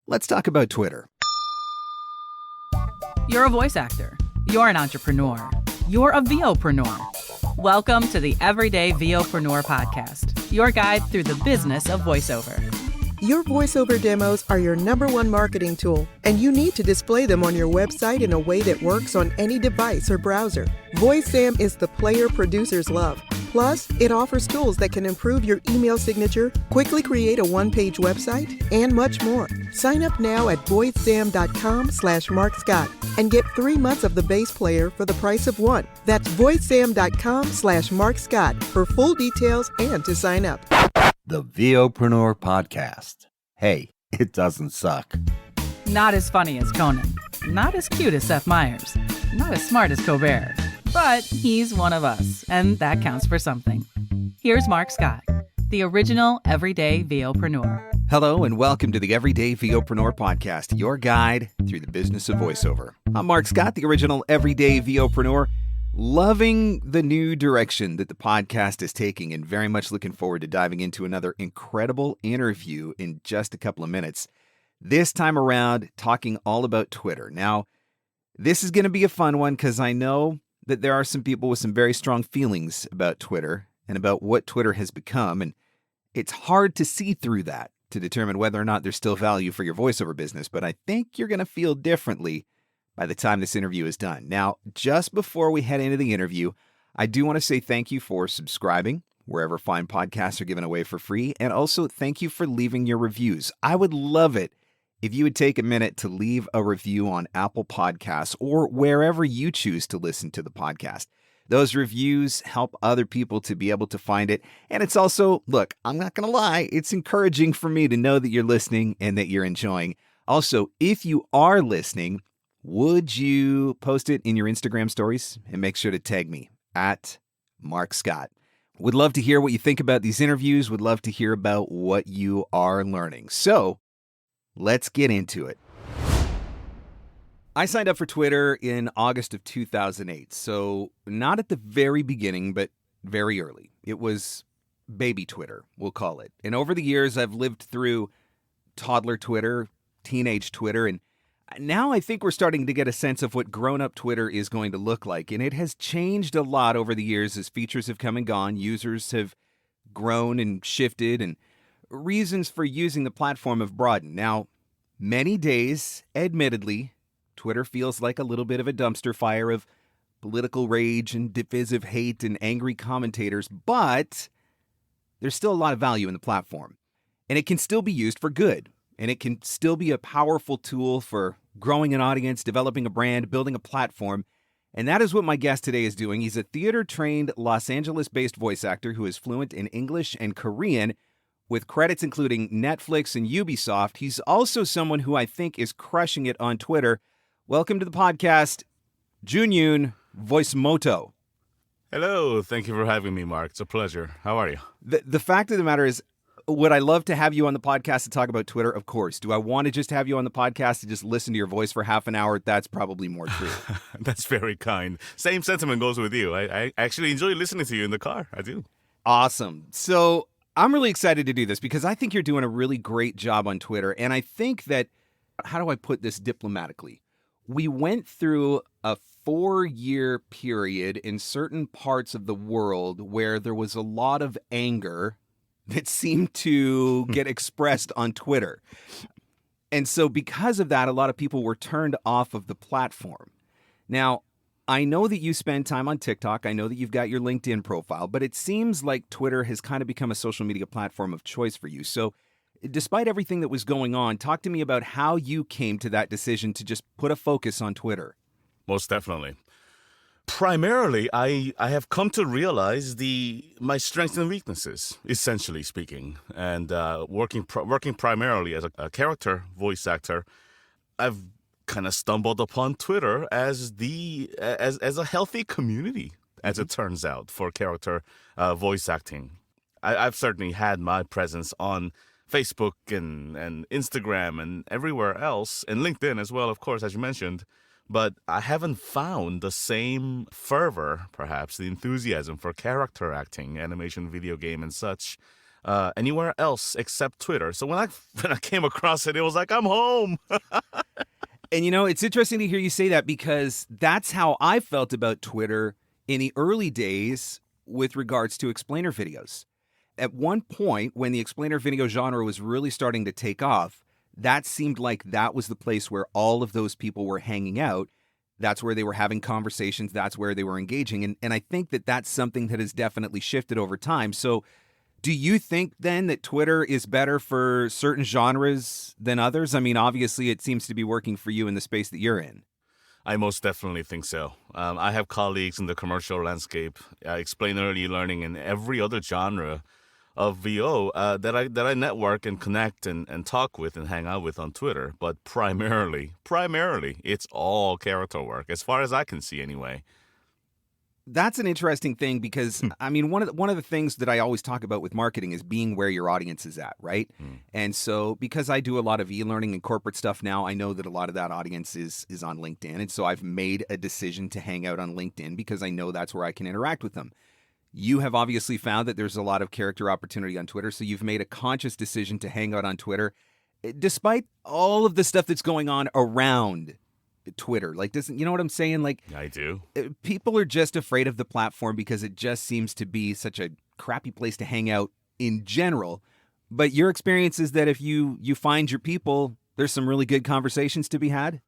Let's talk about Twitter. You're a voice actor. You're an entrepreneur. You're a VOPRENEUR. Welcome to the Everyday VOPRENEUR podcast, your guide through the business of voiceover. Your voiceover demos are your #1 marketing tool, and you need to display them on your website in a way that works on any device or browser. VoiceSam is the player producers love. Plus, it offers tools that can improve your email signature, quickly create a one-page website, and much more. Sign up now at voicesam.com/Marc Scott and get 3 months of the base player for the price of one. That's voicesam.com/Marc Scott for full details and to sign up. The VOPRENEUR podcast. Hey, it doesn't suck. Not as funny as Conan. Not as cute as Seth Meyers. Not as smart as Colbert. But he's one of us, and that counts for something. Here's Marc Scott, the original Everyday VOPRENEUR. Hello and welcome to the Everyday VOPRENEUR podcast, your guide through the business of voiceover. I'm Marc Scott, the original Everyday VOPRENEUR. Loving the new direction that the podcast is taking and very much looking forward to diving into another incredible interview in just a couple of minutes. This time around, talking all about Twitter. Now, this is going to be a fun one because I know that there are some people with some very strong feelings about Twitter and about what Twitter has become, and it's hard to see through that to determine whether or not there's still value for your voiceover business, but I think you're going to feel differently by the time this interview is done. Now, just before we head into the interview, I do want to say thank you for subscribing wherever fine podcasts are given away for free, and also thank you for leaving your reviews. I would love it if you would take a minute to leave a review on Apple Podcasts or wherever you choose to listen to the podcast. Those reviews help other people to be able to find it, and it's also, look, I'm not going to lie, it's encouraging for me to know that you're listening and that you're enjoying. Also, if you are listening, would you post it in your Instagram stories and make sure to tag me at Marc Scott? Would love to hear what you think about these interviews. Would love to hear about what you are learning. So let's get into it. I signed up for Twitter in August of 2008. So not at the very beginning, but very early. It was baby Twitter, we'll call it. And over the years, I've lived through toddler Twitter, teenage Twitter, and now I think we're starting to get a sense of what grown-up Twitter is going to look like, and it has changed a lot over the years as features have come and gone, users have grown and shifted, and reasons for using the platform have broadened. Now, many days, admittedly, Twitter feels like a little bit of a dumpster fire of political rage and divisive hate and angry commentators, but there's still a lot of value in the platform, and it can still be used for good. And it can still be a powerful tool for growing an audience, developing a brand, building a platform. And that is what my guest today is doing. He's a theater-trained Los Angeles-based voice actor who is fluent in English and Korean, with credits including Netflix and Ubisoft. He's also someone who I think is crushing it on Twitter. Welcome to the podcast, Yoon, Voice Moto. Hello. Thank you for having me, Marc. It's a pleasure. How are you? The fact of the matter is, would I love to have you on the podcast to talk about Twitter? Of course. Do I want to just have you on the podcast to just listen to your voice for half an hour? That's probably more true. That's very kind. Same sentiment goes with you. I actually enjoy listening to you in the car. I do. Awesome. So I'm really excited to do this because I think you're doing a really great job on Twitter. And I think that, how do I put this diplomatically? We went through a 4-year period in certain parts of the world where there was a lot of anger that seemed to get expressed on Twitter. And so because of that, a lot of people were turned off of the platform. Now, I know that you spend time on TikTok. I know that you've got your LinkedIn profile, but it seems like Twitter has kind of become a social media platform of choice for you. So despite everything that was going on, talk to me about how you came to that decision to just put a focus on Twitter. Most definitely. Primarily, I have come to realize my strengths and weaknesses, essentially speaking. And working primarily as a character voice actor, I've kind of stumbled upon Twitter as a healthy community, as it turns out, for character voice acting. I've certainly had my presence on Facebook and Instagram and everywhere else, and LinkedIn as well, of course, as you mentioned. But I haven't found the same fervor, perhaps, the enthusiasm for character acting, animation, video game, and such anywhere else except Twitter. So when I came across it, it was like, I'm home. And it's interesting to hear you say that, because that's how I felt about Twitter in the early days with regards to explainer videos. At one point, when the explainer video genre was really starting to take off, that seemed like that was the place where all of those people were hanging out. That's where they were having conversations. That's where they were engaging. And I think that that's something that has definitely shifted over time. So do you think then that Twitter is better for certain genres than others? I mean, obviously, it seems to be working for you in the space that you're in. I most definitely think so. I have colleagues in the commercial landscape, explainer early learning, and every other genre of VO that I network and connect and talk with and hang out with on Twitter. But primarily, it's all character work, as far as I can see anyway. That's an interesting thing, because I mean, one of the things that I always talk about with marketing is being where your audience is at, right? And so because I do a lot of e-learning and corporate stuff now, I know that a lot of that audience is on LinkedIn. And so I've made a decision to hang out on LinkedIn because I know that's where I can interact with them. You have obviously found that there's a lot of character opportunity on Twitter, so you've made a conscious decision to hang out on Twitter, despite all of the stuff that's going on around Twitter. Like, you know what I'm saying? Like, I do. People are just afraid of the platform because it just seems to be such a crappy place to hang out in general. But your experience is that if you find your people, there's some really good conversations to be had.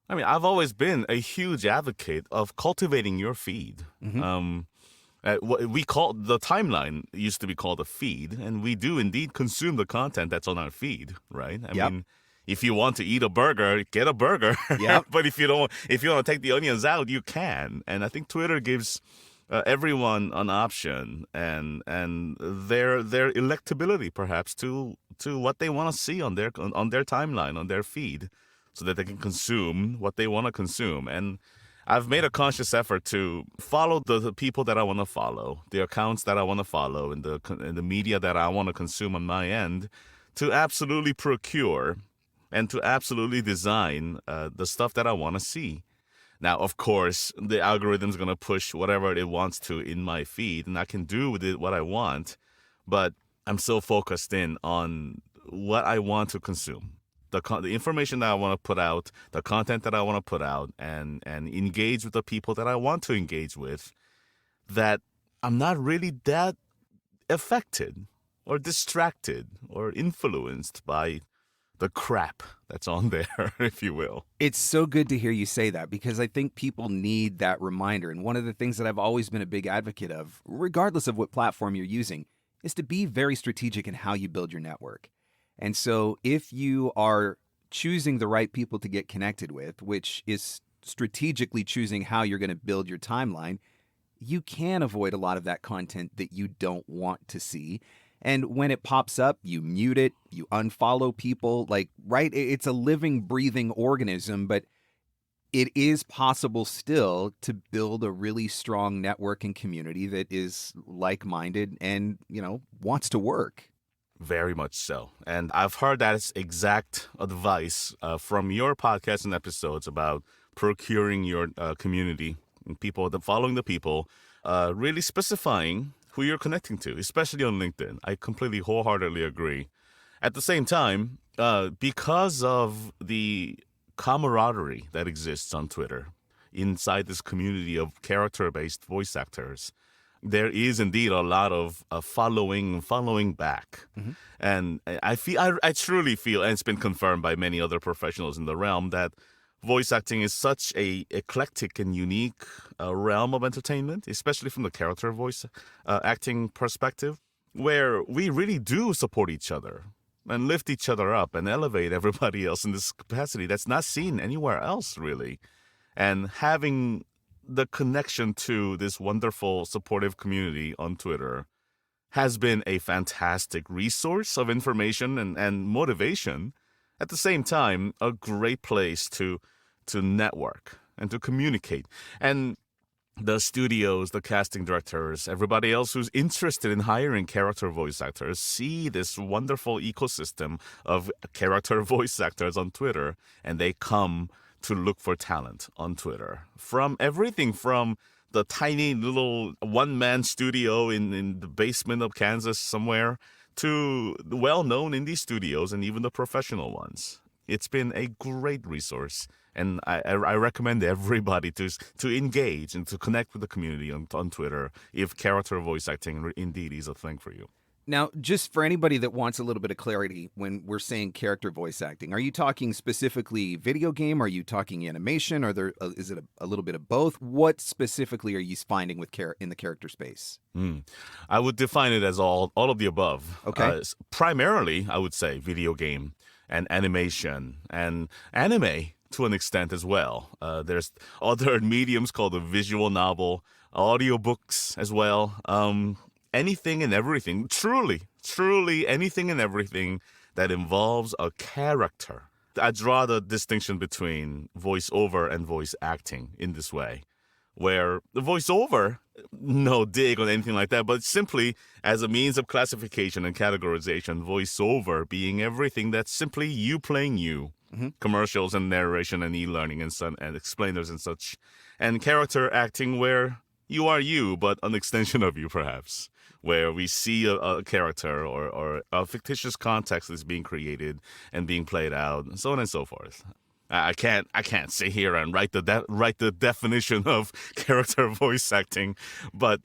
I mean, I've always been a huge advocate of cultivating your feed. What we call the timeline used to be called a feed, and we do indeed consume the content that's on our feed, right? I mean, if you want to eat a burger, get a burger. Yep. But if you want to take the onions out, you can. And I think Twitter gives everyone an option and their electability perhaps to what they want to see on their timeline, on their feed, so that they can consume what they want to consume. And I've made a conscious effort to follow the people that I want to follow, the accounts that I want to follow, and the media that I want to consume on my end, to absolutely procure and to absolutely design the stuff that I want to see. Now, of course, the algorithm's going to push whatever it wants to in my feed, and I can do with it what I want, but I'm so focused in on what I want to consume. The information that I want to put out, the content that I want to put out, and engage with the people that I want to engage with, that I'm not really that affected or distracted or influenced by the crap that's on there, if you will. It's so good to hear you say that, because I think people need that reminder. And one of the things that I've always been a big advocate of, regardless of what platform you're using, is to be very strategic in how you build your network. And so if you are choosing the right people to get connected with, which is strategically choosing how you're going to build your timeline, you can avoid a lot of that content that you don't want to see. And when it pops up, you mute it, you unfollow people, right? It's a living, breathing organism, but it is possible still to build a really strong network and community that is like-minded and, wants to work. Very much so. And I've heard that exact advice from your podcast and episodes about procuring your community and people, following the people, really specifying who you're connecting to, especially on LinkedIn. I completely wholeheartedly agree. At the same time, because of the camaraderie that exists on Twitter inside this community of character-based voice actors, there is indeed a lot of following back. And I truly feel, and it's been confirmed by many other professionals in the realm, that voice acting is such a eclectic and unique realm of entertainment, especially from the character voice acting perspective, where we really do support each other and lift each other up and elevate everybody else in this capacity that's not seen anywhere else, really. And having the connection to this wonderful, supportive community on Twitter has been a fantastic resource of information and motivation. At the same time, a great place to network and to communicate. And the studios, the casting directors, everybody else who's interested in hiring character voice actors see this wonderful ecosystem of character voice actors on Twitter, and they come to look for talent on Twitter. From everything from the tiny little one-man studio in the basement of Kansas somewhere to the well-known indie studios and even the professional ones. It's been a great resource, and I recommend everybody to engage and to connect with the community on Twitter if character voice acting indeed is a thing for you. Now, just for anybody that wants a little bit of clarity, when we're saying character voice acting, are you talking specifically video game? Are you talking animation? Is it a little bit of both? What specifically are you finding with in the character space? I would define it as all of the above. Okay. Primarily, I would say video game and animation and anime to an extent as well. There's other mediums called a visual novel, audiobooks as well. Anything and everything, truly anything and everything that involves a character. I draw the distinction between voiceover and voice acting in this way, where the voiceover, no dig on anything like that, but simply as a means of classification and categorization, voiceover being everything that's simply you playing you. Mm-hmm. Commercials and narration and e-learning and explainers and such. And character acting where you are you, but an extension of you perhaps, where we see a character or a fictitious context is being created and being played out, and so on and so forth. I can't sit here and write the definition of character voice acting, but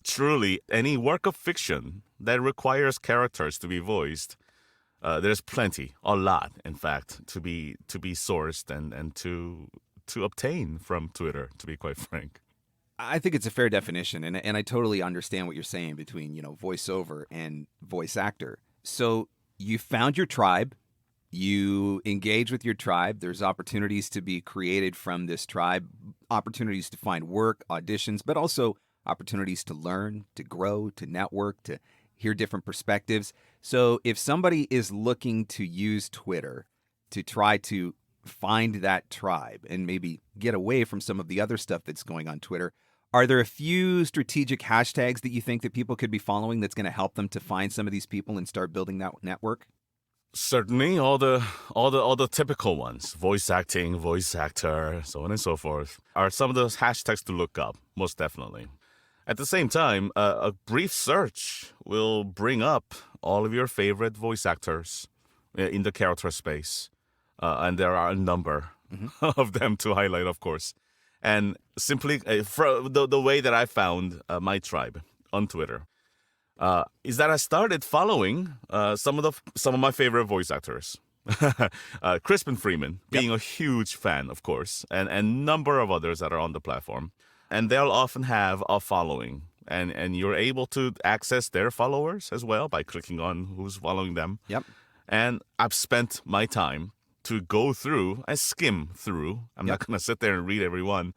truly any work of fiction that requires characters to be voiced, there's plenty, a lot, in fact, to be sourced and to obtain from Twitter, to be quite frank. I think it's a fair definition, and I totally understand what you're saying between, voiceover and voice actor. So you found your tribe, you engage with your tribe, there's opportunities to be created from this tribe, opportunities to find work, auditions, but also opportunities to learn, to grow, to network, to hear different perspectives. So if somebody is looking to use Twitter to try to find that tribe and maybe get away from some of the other stuff that's going on Twitter, are there a few strategic hashtags that you think that people could be following that's going to help them to find some of these people and start building that network? Certainly, all the typical ones, voice acting, voice actor, so on and so forth, are some of those hashtags to look up, most definitely. At the same time, a brief search will bring up all of your favorite voice actors in the character space. And there are a number of them to highlight, of course. And simply, the way that I found my tribe on Twitter is that I started following some of my favorite voice actors. Crispin Freeman, being a huge fan, of course, and a number of others that are on the platform. And they'll often have a following. And you're able to access their followers as well by clicking on who's following them. Yep. And I've spent my time to go through and skim through. I'm not going to sit there and read every one.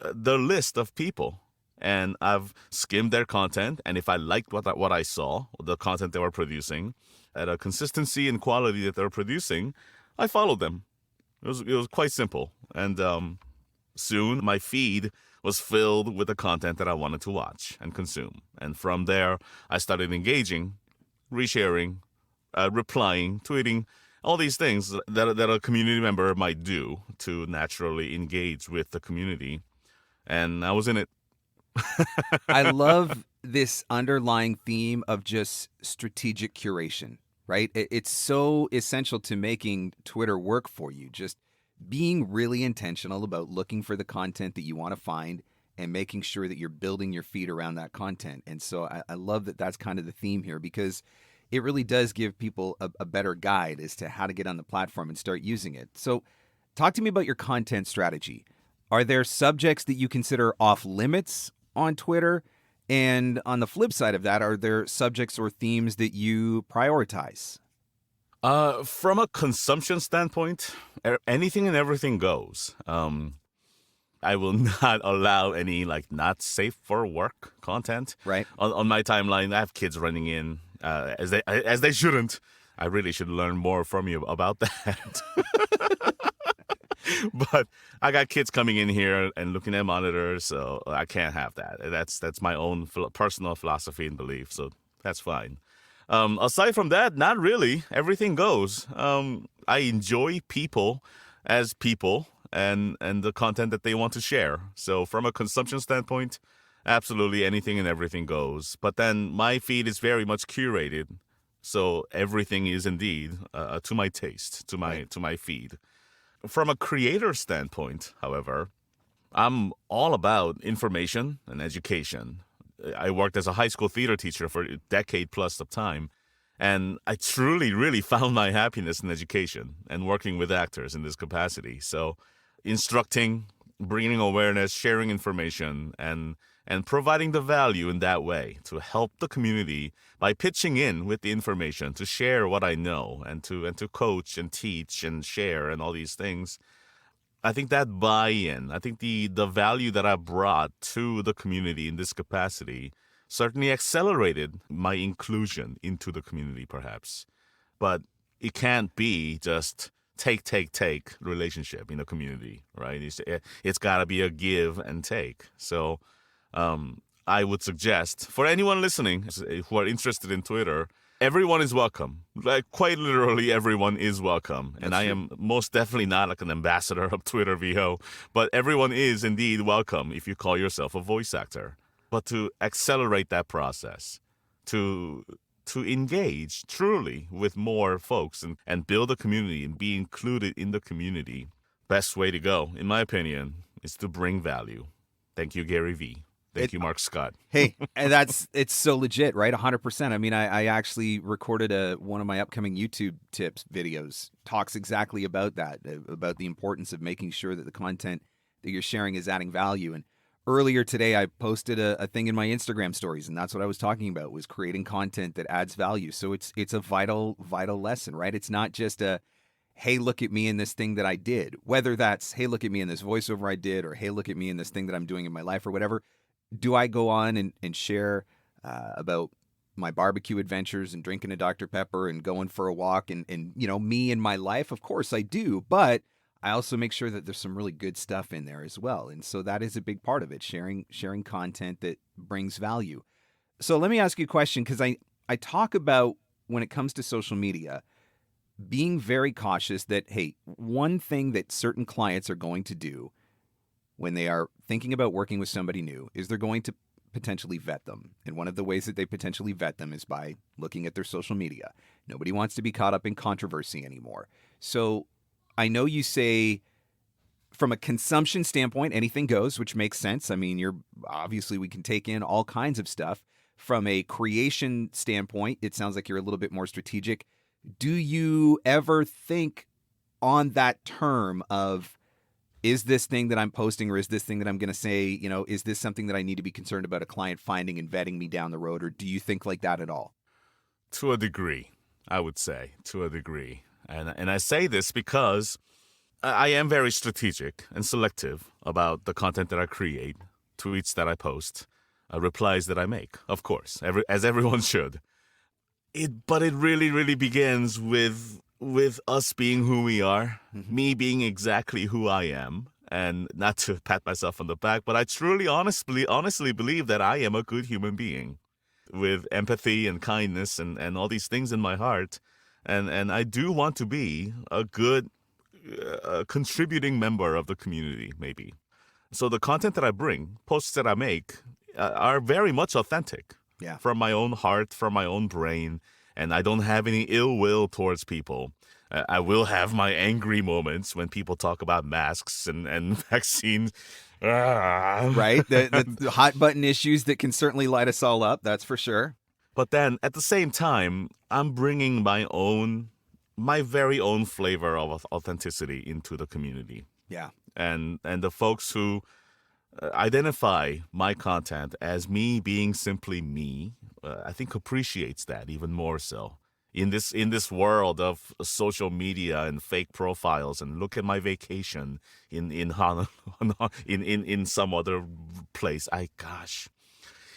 The list of people. And I've skimmed their content. And if I liked what I saw, the content they were producing, at a consistency and quality that they're producing, I followed them. It was quite simple. And soon my feed was filled with the content that I wanted to watch and consume. And from there, I started engaging, resharing, replying, tweeting, all these things that a community member might do to naturally engage with the community. And I was in it. I love this underlying theme of just strategic curation, right? It's so essential to making Twitter work for you. Just being really intentional about looking for the content that you want to find and making sure that you're building your feed around that content. And so I love that that's kind of the theme here, because it really does give people a better guide as to how to get on the platform and start using it. So talk to me about your content strategy. Are there subjects that you consider off limits on Twitter? And on the flip side of that, are there subjects or themes that you prioritize? From a consumption standpoint, anything and everything goes. I will not allow any not safe for work content. Right. On my timeline, I have kids running in. As they shouldn't. I really should learn more from you about that. But I got kids coming in here and looking at monitors, so I can't have that. That's my own personal philosophy and belief, so that's fine. Aside from that, not really. Everything goes. I enjoy people as people and the content that they want to share. So from a consumption standpoint, absolutely anything and everything goes. But then my feed is very much curated So everything is indeed to my taste, to my feed. From a creator standpoint, however, I'm all about information and education. I worked as a high school theater teacher for a decade plus of time, and I truly, really found my happiness in education and working with actors in this capacity. So instructing, bringing awareness, sharing information, and providing the value in that way to help the community by pitching in with the information to share what I know and to coach and teach and share and all these things. I think that buy-in, I think the value that I brought to the community in this capacity certainly accelerated my inclusion into the community, perhaps. But it can't be just take relationship in the community, right? It's got to be a give and take. So I would suggest for anyone listening who are interested in Twitter, everyone is welcome. Like, quite literally, everyone is welcome. And I am most definitely not like an ambassador of Twitter VO, but everyone is indeed welcome if you call yourself a voice actor. But to accelerate that process, to engage truly with more folks and build a community and be included in the community, best way to go, in my opinion, is to bring value. Thank you, Gary V. Thank you, Marc Scott. Hey, and it's so legit, right? 100%. I mean, I actually recorded one of my upcoming YouTube tips videos, talks exactly about that, about the importance of making sure that the content that you're sharing is adding value. And earlier today, I posted a thing in my Instagram stories, and that's what I was talking about, was creating content that adds value. So it's a vital lesson, right? It's not just a, hey, look at me in this thing that I did, whether that's, hey, look at me in this voiceover I did, or hey, look at me in this thing that I'm doing in my life or whatever. Do I go on and share about my barbecue adventures and drinking a Dr. Pepper and going for a walk and me and my life? Of course I do, but I also make sure that there's some really good stuff in there as well. And so that is a big part of it, sharing content that brings value. So let me ask you a question, because I talk about, when it comes to social media, being very cautious that, hey, one thing that certain clients are going to do when they are thinking about working with somebody new is they're going to potentially vet them. And one of the ways that they potentially vet them is by looking at their social media. Nobody wants to be caught up in controversy anymore. So I know you say, from a consumption standpoint, anything goes, which makes sense. I mean, obviously we can take in all kinds of stuff. From a creation standpoint, it sounds like you're a little bit more strategic. Do you ever think on that term of, is this thing that I'm posting, or is this thing that I'm going to say, is this something that I need to be concerned about a client finding and vetting me down the road? Or do you think like that at all? To a degree, I would say, to a degree. And I say this because I am very strategic and selective about the content that I create, tweets that I post, replies that I make, of course, as everyone should. But it really, really begins with us being who we are, me being exactly who I am, and not to pat myself on the back, but I truly, honestly believe that I am a good human being with empathy and kindness and all these things in my heart. And I do want to be a good contributing member of the community, maybe. So the content that I bring, posts that I make, are very much authentic. Yeah. From my own heart, from my own brain. And I don't have any ill will towards people. I will have my angry moments when people talk about masks and vaccines. Right? The hot button issues that can certainly light us all up, that's for sure. But then at the same time, I'm bringing my very own flavor of authenticity into the community. Yeah. And the folks who identify my content as me being simply me, I think appreciates that even more so. In this world of social media and fake profiles, and look at my vacation in some other place.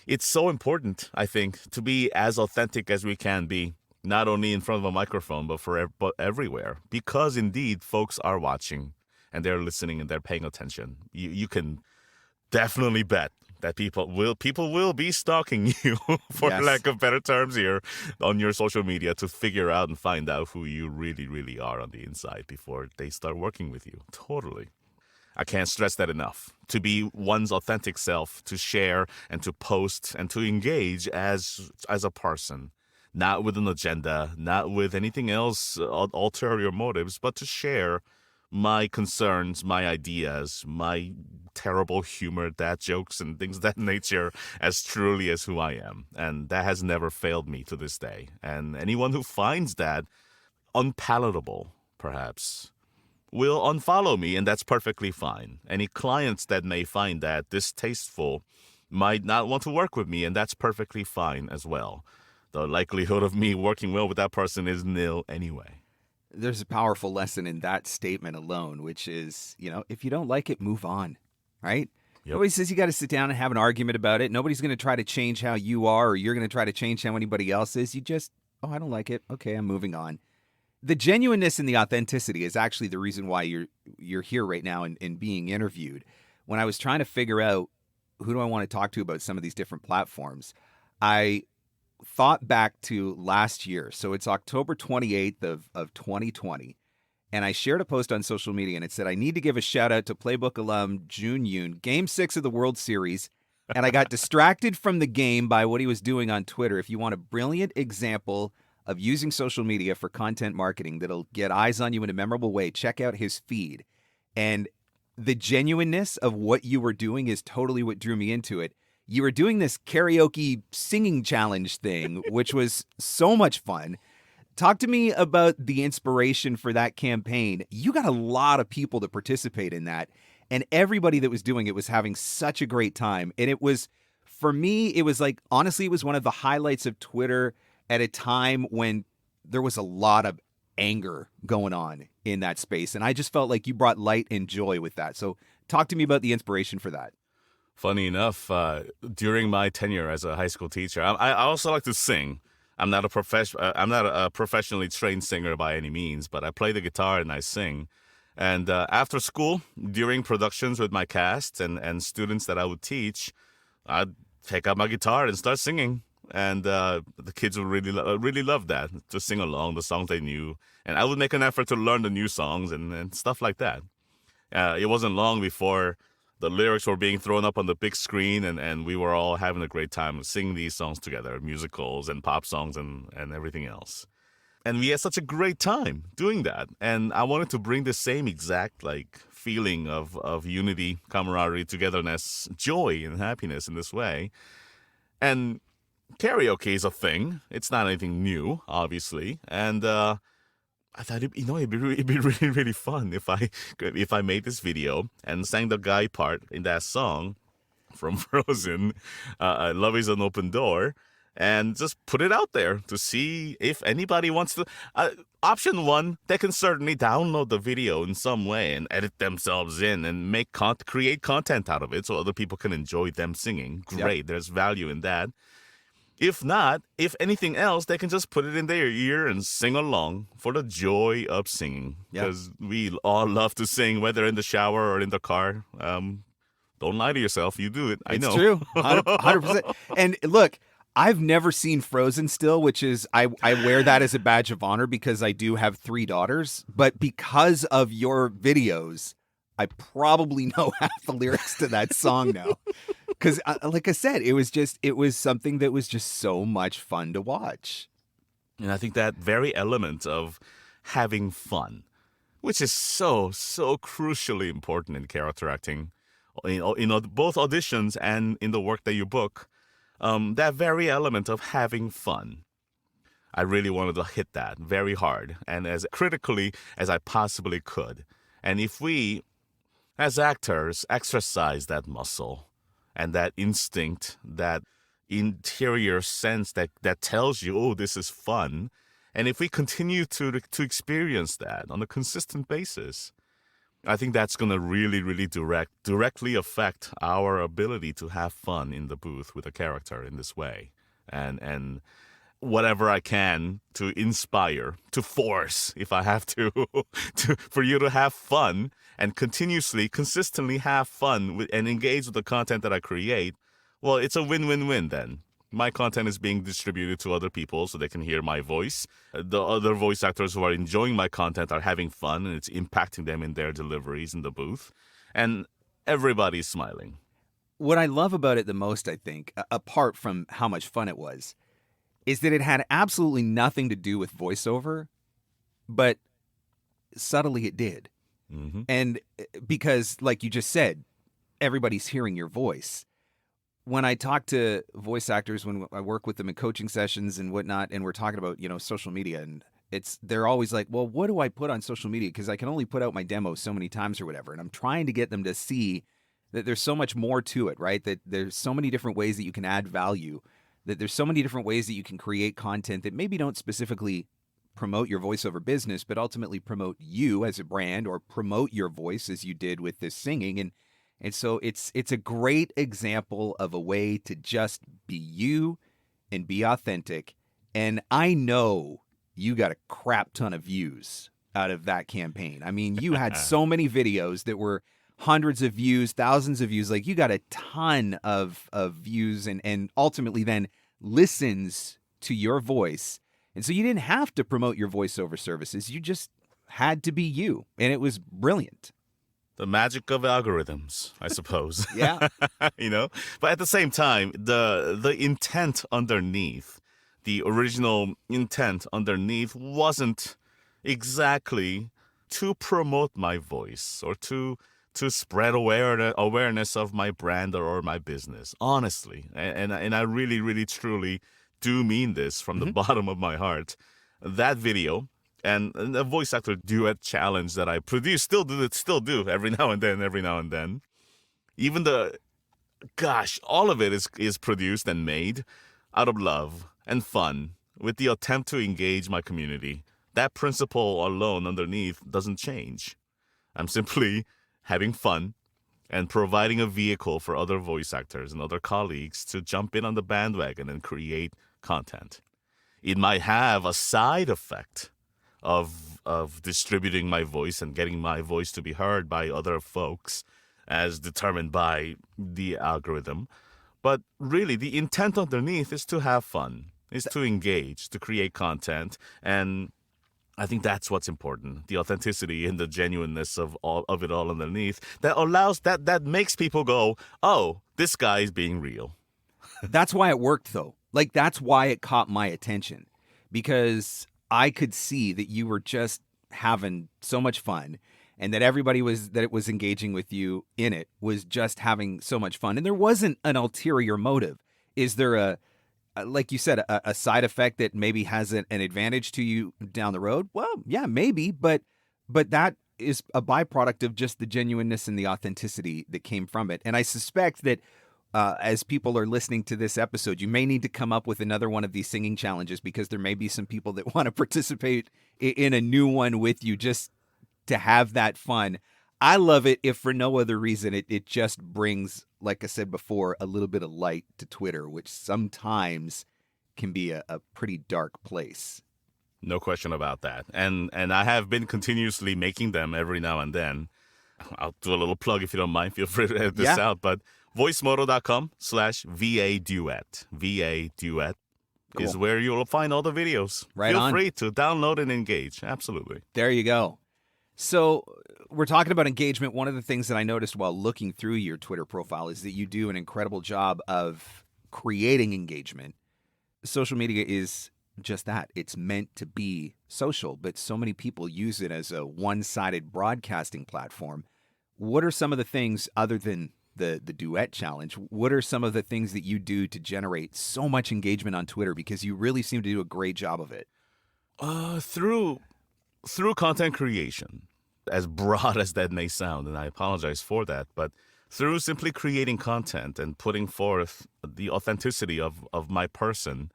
It's so important, I think, to be as authentic as we can be, not only in front of a microphone, but everywhere. Because indeed, folks are watching and they're listening and they're paying attention. You can definitely bet that people will be stalking you, for lack of better terms here, on your social media to figure out and find out who you really, really are on the inside before they start working with you. Totally. I can't stress that enough. To be one's authentic self, to share and to post and to engage as a person, not with an agenda, not with anything else, ulterior motives, but to share my concerns, my ideas, my terrible humor, dad jokes, and things of that nature as truly as who I am. And that has never failed me to this day. And anyone who finds that unpalatable, perhaps, will unfollow me, and that's perfectly fine. Any clients that may find that distasteful might not want to work with me, and that's perfectly fine as well. The likelihood of me working well with that person is nil anyway. There's a powerful lesson in that statement alone, which is, if you don't like it, move on, right? Yep. Nobody says you got to sit down and have an argument about it. Nobody's going to try to change how you are, or you're going to try to change how anybody else is. You just, I don't like it. Okay, I'm moving on. The genuineness and the authenticity is actually the reason why you're here right now and being interviewed. When I was trying to figure out who do I want to talk to about some of these different platforms, I thought back to last year. So it's October 28th of 2020. And I shared a post on social media, and it said, I need to give a shout out to Playbook alum Yoon, Game 6 of the World Series. And I got distracted from the game by what he was doing on Twitter. If you want a brilliant example of using social media for content marketing that'll get eyes on you in a memorable way, check out his feed. And the genuineness of what you were doing is totally what drew me into it. You were doing this karaoke singing challenge thing, which was so much fun. Talk to me about the inspiration for that campaign. You got a lot of people to participate in that, and everybody that was doing it was having such a great time. And it was, for me, it was like, honestly, it was one of the highlights of Twitter at a time when there was a lot of anger going on in that space. And I just felt like you brought light and joy with that. So talk to me about the inspiration for that. Funny enough, during my tenure as a high school teacher, I also like to sing. I'm not a professionally trained singer by any means, but I play the guitar and I sing. And after school, during productions with my cast and students that I would teach, I'd take out my guitar and start singing. And the kids would really love that, to sing along the songs they knew. And I would make an effort to learn the new songs and stuff like that. It wasn't long before the lyrics were being thrown up on the big screen, and we were all having a great time singing these songs together, musicals and pop songs and everything else. And we had such a great time doing that. And I wanted to bring the same exact feeling of unity, camaraderie, togetherness, joy, and happiness in this way. And karaoke is a thing. It's not anything new, obviously. And I thought it'd be really, really fun if I made this video and sang the guy part in that song from Frozen, Love is an Open Door, and just put it out there to see if anybody wants to. Option one, they can certainly download the video in some way and edit themselves in and create content out of it so other people can enjoy them singing. Great, yep. There's value in that. If not, if anything else, they can just put it in their ear and sing along for the joy of singing. Because we all love to sing, whether in the shower or in the car. Don't lie to yourself. You do it. I know. It's true. 100%. And look, I've never seen Frozen still, which is, I wear that as a badge of honor because I do have 3 daughters. But because of your videos, I probably know half the lyrics to that song now. Because, like I said, it was something that was just so much fun to watch. And I think that very element of having fun, which is so crucially important in character acting, in both auditions and in the work that you book, that very element of having fun. I really wanted to hit that very hard and as critically as I possibly could. And if we, as actors, exercise that muscle and that instinct, that interior sense that tells you, oh, this is fun. And if we continue to experience that on a consistent basis, I think that's going to really directly affect our ability to have fun in the booth with a character in this way. And whatever I can to inspire, to force, if I have to for you to have fun and consistently have fun and engage with the content that I create, well, it's a win-win-win then. My content is being distributed to other people so they can hear my voice. The other voice actors who are enjoying my content are having fun, and it's impacting them in their deliveries in the booth. And everybody's smiling. What I love about it the most, I think, apart from how much fun it was, is that it had absolutely nothing to do with voiceover, but subtly it did. Mm-hmm. And because, like you just said, everybody's hearing your voice. When I talk to voice actors, when I work with them in coaching sessions and whatnot, and we're talking about, social media, and they're always like, well, what do I put on social media? Because I can only put out my demo so many times or whatever. And I'm trying to get them to see that there's so much more to it, right? That there's so many different ways that you can add value, that there's so many different ways that you can create content that maybe don't specifically promote your voiceover business, but ultimately promote you as a brand or promote your voice as you did with this singing. And so it's a great example of a way to just be you and be authentic. And I know you got a crap ton of views out of that campaign. I mean, you had so many videos that were hundreds of views, thousands of views. Like, you got a ton of views and ultimately then listens to your voice. And so you didn't have to promote your voiceover services. You just had to be you. And it was brilliant. The magic of algorithms, I suppose. Yeah. But at the same time, the intent underneath, the original intent underneath wasn't exactly to promote my voice or to spread awareness of my brand or my business, honestly. And I really, really, truly do mean this from the bottom of my heart. That video and the voice actor duet challenge that I produce still do every now and then. Even all of it is produced and made out of love and fun with the attempt to engage my community. That principle alone underneath doesn't change. I'm simply having fun and providing a vehicle for other voice actors and other colleagues to jump in on the bandwagon and create content. It might have a side effect of distributing my voice and getting my voice to be heard by other folks as determined by the algorithm. But really, the intent underneath is to have fun, is to engage, to create content. And I think that's what's important, the authenticity and the genuineness of it all underneath that allows, that makes people go, oh, this guy is being real. That's why it worked, though. Like, that's why it caught my attention, because I could see that you were just having so much fun and that everybody that was engaging with you in it was just having so much fun. And there wasn't an ulterior motive. Is there like you said, a side effect that maybe has an advantage to you down the road? Well, yeah, maybe, but that is a byproduct of just the genuineness and the authenticity that came from it. And I suspect that as people are listening to this episode, you may need to come up with another one of these singing challenges, because there may be some people that want to participate in a new one with you just to have that fun. I love it, if for no other reason. It just brings, like I said before, a little bit of light to Twitter, which sometimes can be a pretty dark place. No question about that. And I have been continuously making them every now and then. I'll do a little plug if you don't mind. Feel free to edit this out. But voicemodo.com/VA duet. VA duet is where you'll find all the videos. Feel free to download and engage. Absolutely. There you go. So we're talking about engagement. One of the things that I noticed while looking through your Twitter profile is that you do an incredible job of creating engagement. Social media is just that. It's meant to be social, but so many people use it as a one-sided broadcasting platform. What are some of the things, other than the duet challenge, what are some of the things that you do to generate so much engagement on Twitter? Because you really seem to do a great job of it. Through content creation, as broad as that may sound, and I apologize for that, but through simply creating content and putting forth the authenticity of my person,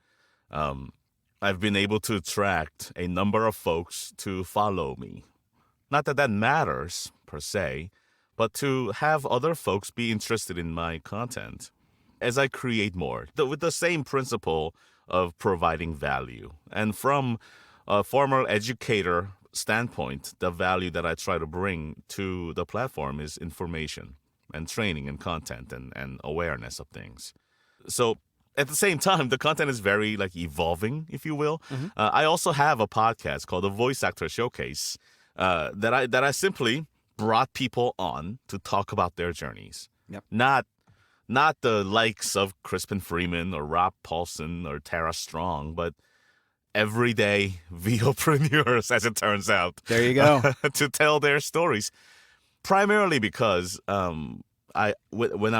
I've been able to attract a number of folks to follow me. Not that that matters, per se, but to have other folks be interested in my content as I create more, with the same principle of providing value. And from a former educator standpoint, the value that I try to bring to the platform is information and training and content and awareness of things. So at the same time, the content is very evolving, if you will. Mm-hmm. I also have a podcast called the Voice Actor Showcase that I simply brought people on to talk about their journeys. Yep. Not Not the likes of Crispin Freeman or Rob Paulson or Tara Strong, but everyday VOPRENEURS, as it turns out. There you go. To tell their stories. Primarily because when I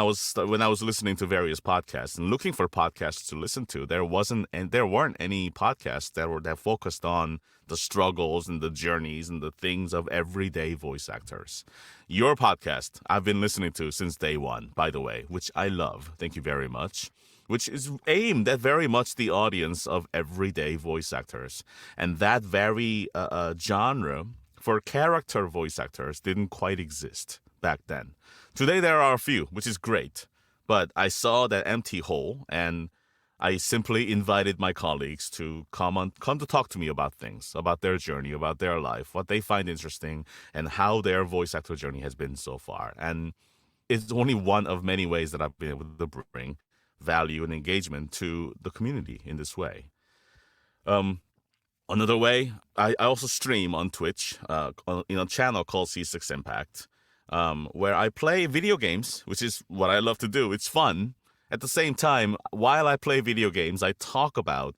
was listening to various podcasts and looking for podcasts to listen to, there weren't any podcasts that focused on the struggles and the journeys and the things of everyday voice actors. Your podcast I've been listening to since day one, by the way, which I love. Thank you very much. Which is aimed at very much the audience of everyday voice actors, and that very genre for character voice actors didn't quite exist back then. Today there are a few, which is great, but I saw that empty hole, and I simply invited my colleagues to come to talk to me about things, about their journey, about their life, what they find interesting, and how their voice actor journey has been so far. And it's only one of many ways that I've been able to bring value and engagement to the community in this way. Another way, I also stream on Twitch in a channel called C6 Impact, where I play video games, which is what I love to do. It's fun. At the same time, while I play video games, I talk about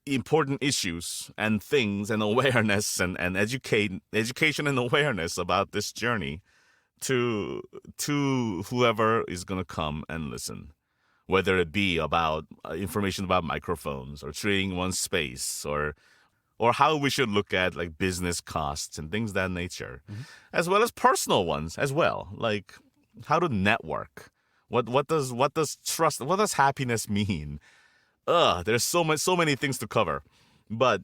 important issues and things and awareness and education and awareness about this journey to whoever is going to come and listen. Whether it be about information about microphones or treating one's space or how we should look at like business costs and things of that nature, as well as personal ones as well, like how to network. What does trust? What does happiness mean? There's so many things to cover, but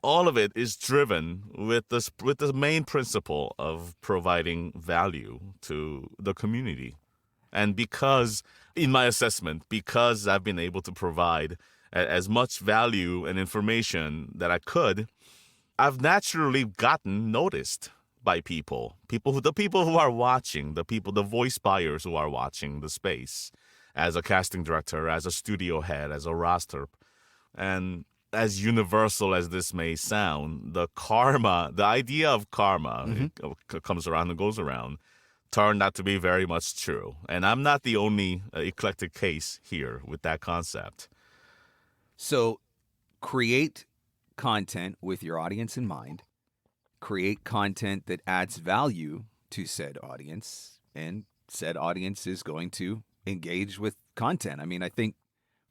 all of it is driven with the main principle of providing value to the community. And because, in my assessment, because I've been able to provide as much value and information that I could, I've naturally gotten noticed by the people who are watching, the voice buyers who are watching the space, as a casting director, as a studio head, as a roster. And as universal as this may sound, the idea of karma, it comes around and goes around, turned out to be very much true. And I'm not the only eclectic case here with that concept. So create content with your audience in mind. Create content that adds value to said audience, and said audience is going to engage with content. I mean, I think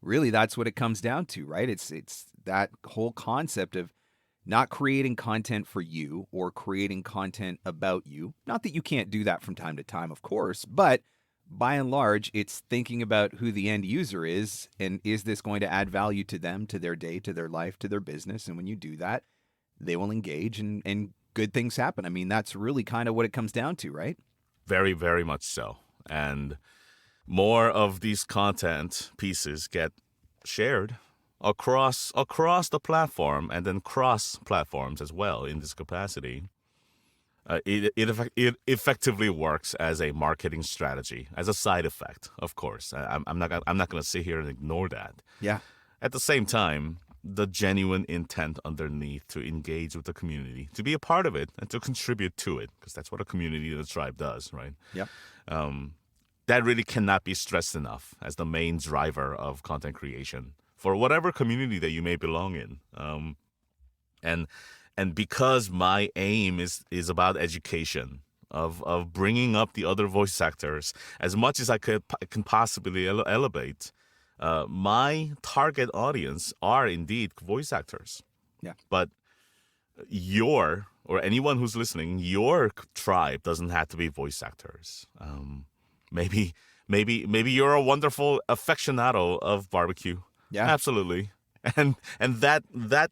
really that's what it comes down to, right? It's that whole concept of not creating content for you or creating content about you. Not that you can't do that from time to time, of course, but by and large, it's thinking about who the end user is, and is this going to add value to them, to their day, to their life, to their business? And when you do that, they will engage and good things happen. I mean, that's really kind of what it comes down to, right? Very, very much so. And more of these content pieces get shared across the platform and then cross platforms as well in this capacity. It effectively works as a marketing strategy, as a side effect, of course. I'm not going to sit here and ignore that. Yeah. At the same time, the genuine intent underneath to engage with the community, to be a part of it, and to contribute to it, because that's what a community and a tribe does, right? Yeah. That really cannot be stressed enough as the main driver of content creation for whatever community that you may belong in. And because my aim is about education, of bringing up the other voice actors as much as I can possibly elevate, my target audience are indeed voice actors. Yeah. But or anyone who's listening, your tribe doesn't have to be voice actors. Maybe you're a wonderful aficionado of barbecue. Yeah. Absolutely. And that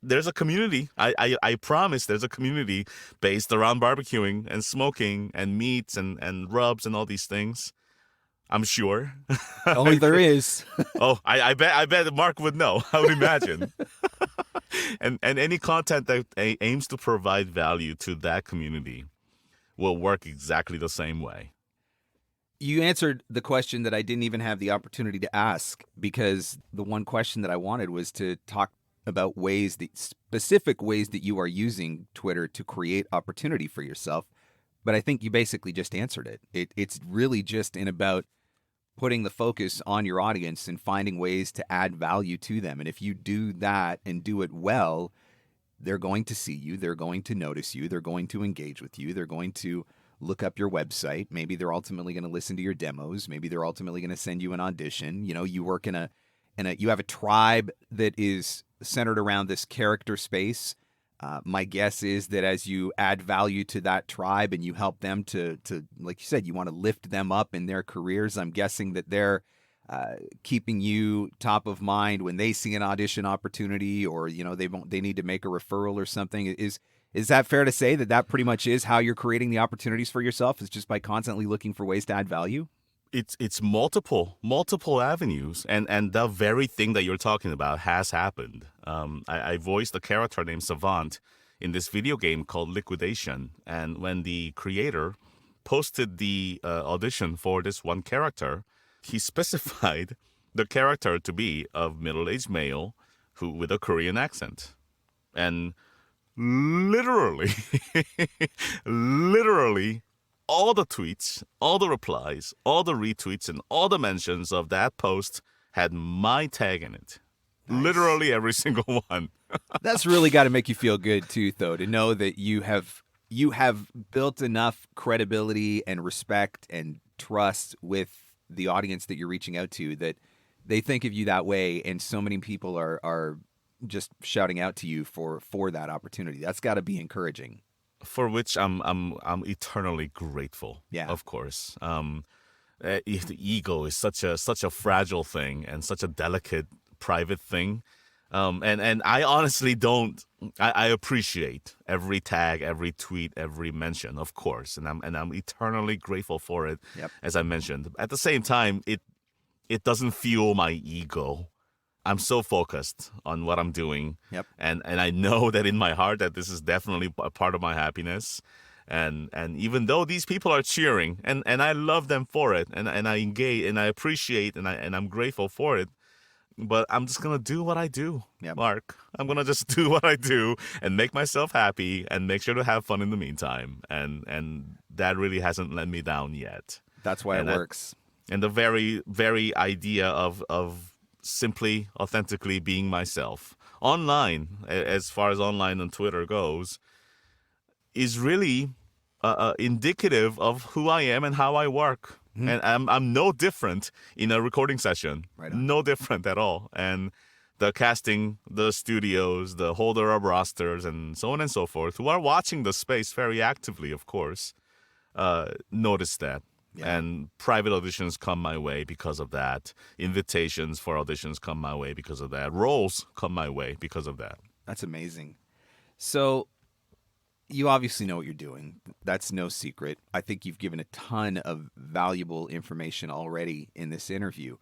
there's a community. I promise there's a community based around barbecuing and smoking and meats and rubs and all these things. I'm sure. Oh, there is. Oh, I bet Marc would know. I would imagine. and any content that aims to provide value to that community will work exactly the same way. You answered the question that I didn't even have the opportunity to ask, because the one question that I wanted was to talk about specific ways that you are using Twitter to create opportunity for yourself. But I think you basically just answered it. It's really just in about putting the focus on your audience and finding ways to add value to them. And if you do that and do it well, they're going to see you, they're going to notice you, they're going to engage with you, they're going to look up your website. Maybe they're ultimately going to listen to your demos. Maybe they're ultimately going to send you an audition. You know, you work you have a tribe that is centered around this character space. My guess is that as you add value to that tribe and you help them to like you said, you want to lift them up in their careers, I'm guessing that they're keeping you top of mind when they see an audition opportunity, or you know they need to make a referral or something. Is that fair to say that pretty much is how you're creating the opportunities for yourself, is just by constantly looking for ways to add value? It's multiple avenues, and the very thing that you're talking about has happened. I voiced a character named Savant in this video game called Liquidation, and when the creator posted the audition for this one character, he specified the character to be a middle-aged male who with a Korean accent, and literally all the tweets, all the replies, all the retweets, and all the mentions of that post had my tag in it. Nice. Literally every single one. That's really got to make you feel good too, though, to know that you have built enough credibility and respect and trust with the audience that you're reaching out to that they think of you that way, and so many people are just shouting out to you for that opportunity. That's got to be encouraging. For which I'm eternally grateful. Yeah, of course. The ego is such a fragile thing and such a delicate private thing. And I honestly don't. I appreciate every tag, every tweet, every mention, of course, and I'm eternally grateful for it. Yep. As I mentioned, at the same time, it doesn't fuel my ego. I'm so focused on what I'm doing. Yep. And I know that in my heart that this is definitely a part of my happiness. And even though these people are cheering, and I love them for it, and I engage and I appreciate and I'm grateful for it, but I'm just gonna do what I do, yep. Mark. I'm gonna just do what I do and make myself happy and make sure to have fun in the meantime. And that really hasn't let me down yet. That's why it works. And the very, very idea of simply, authentically being myself online, as far as online on Twitter goes, is really indicative of who I am and how I work. Mm-hmm. And I'm no different in a recording session. Right on. No different at all. And the casting, the studios, the holder of rosters, and so on and so forth, who are watching the space very actively, of course, notice that. Yeah. And private auditions come my way because of that. Invitations for auditions come my way because of that. Roles come my way because of that. That's amazing. So you obviously know what you're doing. That's no secret. I think you've given a ton of valuable information already in this interview.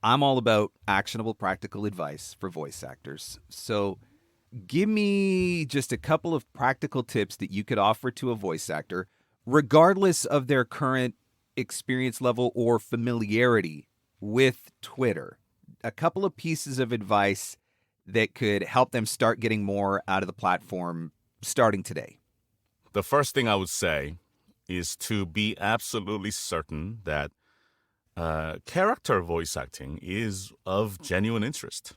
I'm all about actionable, practical advice for voice actors. So give me just a couple of practical tips that you could offer to a voice actor, regardless of their current experience level or familiarity with Twitter. A couple of pieces of advice that could help them start getting more out of the platform starting today. The first thing I would say is to be absolutely certain that character voice acting is of genuine interest.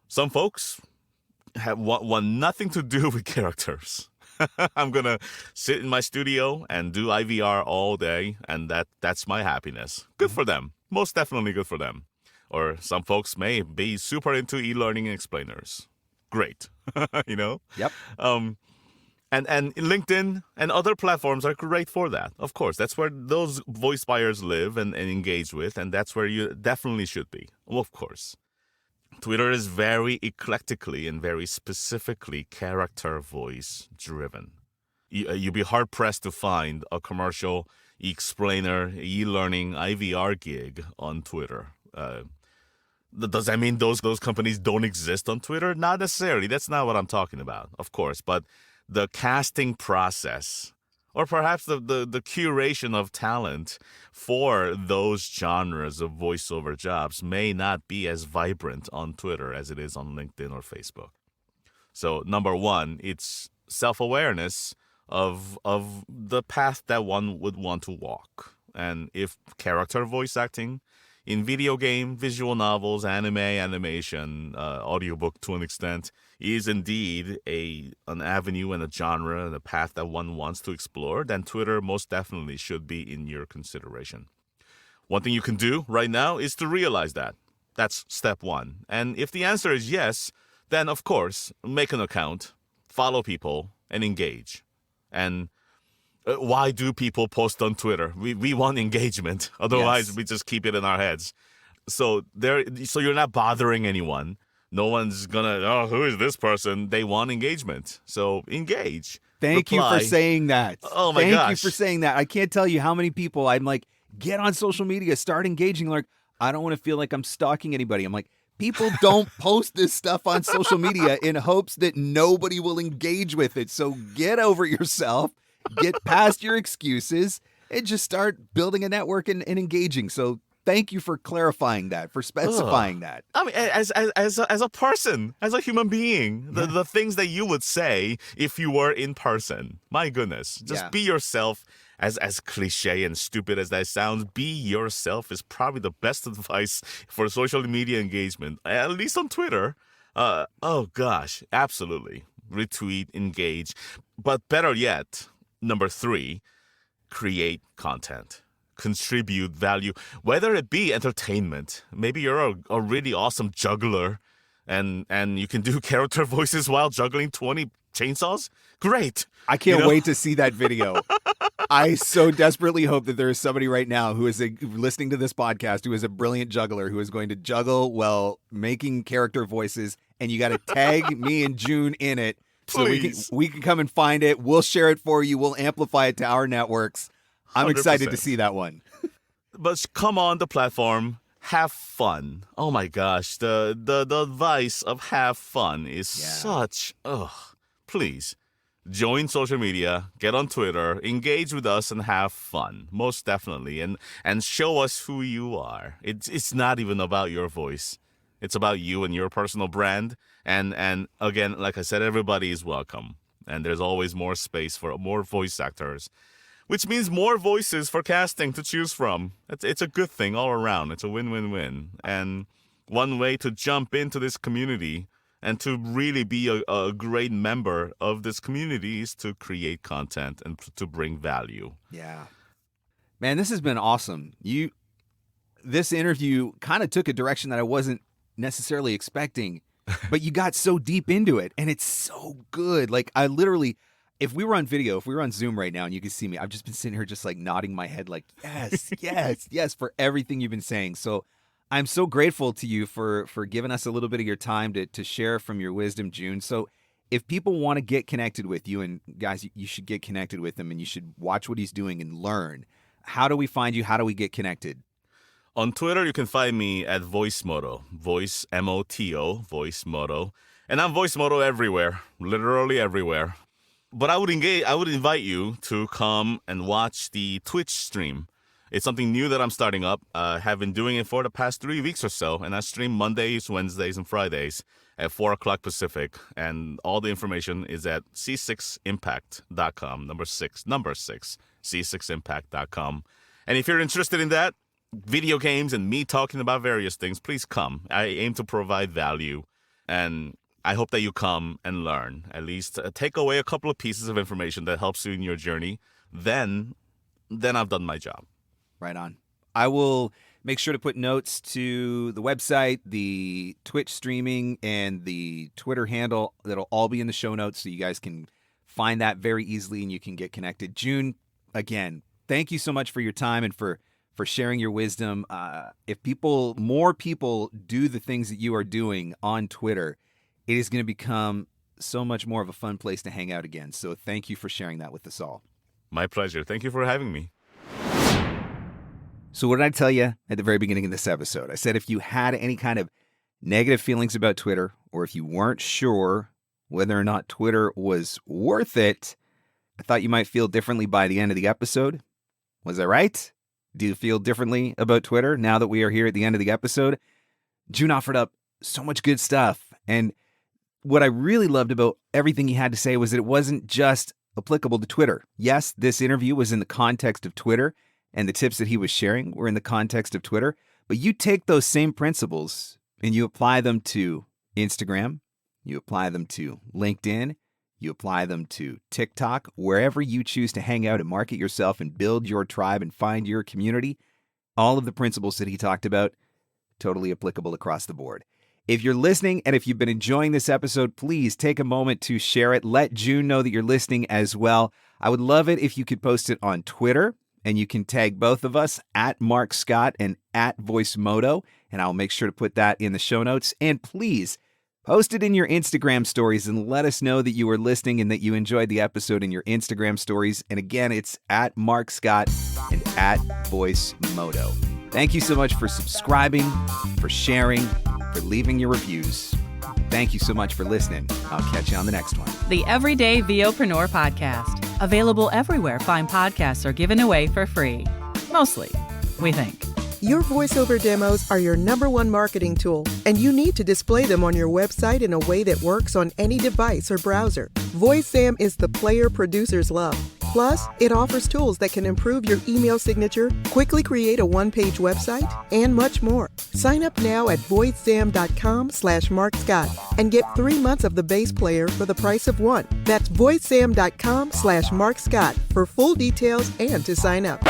Some folks want nothing to do with characters. I'm going to sit in my studio and do IVR all day, and that's my happiness. Good for them. Most definitely good for them. Or some folks may be super into e-learning and explainers. Great. You know? Yep. And LinkedIn and other platforms are great for that. Of course, that's where those voice buyers live and engage with, and that's where you definitely should be. Well, of course. Twitter is very eclectically and very specifically character voice driven. You'd be hard pressed to find a commercial explainer, e-learning IVR gig on Twitter. Does that mean those companies don't exist on Twitter? Not necessarily. That's not what I'm talking about, of course. But the casting process, or perhaps the curation of talent for those genres of voiceover jobs may not be as vibrant on Twitter as it is on LinkedIn or Facebook. So number one, it's self-awareness of the path that one would want to walk. And if character voice acting in video game, visual novels, anime, animation, audiobook to an extent, is indeed an avenue and a genre and a path that one wants to explore, then Twitter most definitely should be in your consideration. One thing you can do right now is to realize that. That's step one. And if the answer is yes, then of course, make an account, follow people, and engage. And why do people post on Twitter? We want engagement. Otherwise, we just keep it in our heads. So you're not bothering anyone. No one's gonna, who is this person? They want engagement. So engage. Thank you for saying that. Oh my gosh. Thank you for saying that. I can't tell you how many people I'm like, get on social media, start engaging. Like, I don't want to feel like I'm stalking anybody. I'm like, people don't post this stuff on social media in hopes that nobody will engage with it. So get over yourself, get past your excuses, and just start building a network and engaging. So thank you for clarifying that, for specifying that. I mean, as a person, as a human being, the things that you would say if you were in person. My goodness, just be yourself. As cliche and stupid as that sounds, be yourself is probably the best advice for social media engagement, at least on Twitter. Oh gosh, absolutely. Retweet, engage. But better yet, number 3, create content. Contribute value, whether it be entertainment. Maybe you're a really awesome juggler and you can do character voices while juggling 20 chainsaws. Great. I can't wait to see that video. I so desperately hope that there is somebody right now who is listening to this podcast who is a brilliant juggler who is going to juggle while making character voices, and you got to tag me and June in it. Please. So we can come and find it. We'll share it for you. We'll amplify it to our networks. I'm 100%. excited to see that one. But come on the platform, have fun. Oh my gosh, the advice of have fun is such, please. Join social media, get on Twitter, engage with us, and have fun. Most definitely. And show us who you are. It's not even about your voice. It's about you and your personal brand. And again, like I said, everybody is welcome. And there's always more space for more voice actors, which means more voices for casting to choose from. It's a good thing all around. It's a win-win-win. And one way to jump into this community and to really be a great member of this community is to create content and to bring value. Yeah. Man, this has been awesome. This interview kind of took a direction that I wasn't necessarily expecting, but you got so deep into it, and it's so good. Like, I literally, if we were on video, if we were on Zoom right now and you could see me, I've just been sitting here just like nodding my head like, yes, yes, for everything you've been saying. So I'm so grateful to you for giving us a little bit of your time to share from your wisdom, June. So if people want to get connected with you, and guys, you should get connected with him and you should watch what he's doing and learn. How do we find you? How do we get connected? On Twitter, you can find me at VoiceMoto, Voice M-O-T-O, VoiceMoto. And I'm VoiceMoto everywhere, literally everywhere. But I would invite you to come and watch the Twitch stream. It's something new that I'm starting up. I have been doing it for the past 3 weeks or so, and I stream Mondays, Wednesdays, and Fridays at 4 o'clock Pacific. And all the information is at c6impact.com, number 6, c6impact.com. And if you're interested in that, video games and me talking about various things, please come. I aim to provide value, and I hope that you come and learn. At least take away a couple of pieces of information that helps you in your journey. Then I've done my job. Right on. I will make sure to put notes to the website, the Twitch streaming, and the Twitter handle. That'll all be in the show notes so you guys can find that very easily and you can get connected. June, again, thank you so much for your time and for sharing your wisdom. If more people do the things that you are doing on Twitter, it is going to become so much more of a fun place to hang out again. So thank you for sharing that with us all. My pleasure. Thank you for having me. So what did I tell you at the very beginning of this episode? I said if you had any kind of negative feelings about Twitter, or if you weren't sure whether or not Twitter was worth it, I thought you might feel differently by the end of the episode. Was I right? Do you feel differently about Twitter now that we are here at the end of the episode? June offered up so much good stuff. And what I really loved about everything he had to say was that it wasn't just applicable to Twitter. Yes, this interview was in the context of Twitter, and the tips that he was sharing were in the context of Twitter. But you take those same principles and you apply them to Instagram, you apply them to LinkedIn, you apply them to TikTok, wherever you choose to hang out and market yourself and build your tribe and find your community. All of the principles that he talked about, totally applicable across the board. If you're listening and if you've been enjoying this episode, please take a moment to share it. Let June know that you're listening as well. I would love it if you could post it on Twitter, and you can tag both of us at Marc Scott and at VoiceModo, and I'll make sure to put that in the show notes. And please post it in your Instagram stories and let us know that you were listening and that you enjoyed the episode in your Instagram stories. And again, it's at Marc Scott and at VoiceModo. Thank you so much for subscribing, for sharing, for leaving your reviews. Thank you so much for listening. I'll catch you on the next one. The Everyday VOpreneur Podcast. Available everywhere fine podcasts are given away for free. Mostly, we think. Your voiceover demos are your #1 marketing tool, and you need to display them on your website in a way that works on any device or browser. VoiceSam is the player producers love. Plus, it offers tools that can improve your email signature, quickly create a one-page website, and much more. Sign up now at voicesam.com/MarcScott and get 3 months of the base player for the price of 1. That's voicesam.com/MarcScott for full details and to sign up.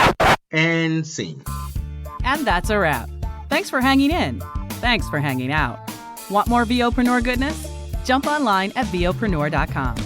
And scene. And that's a wrap. Thanks for hanging in. Thanks for hanging out. Want more VOpreneur goodness? Jump online at VOpreneur.com.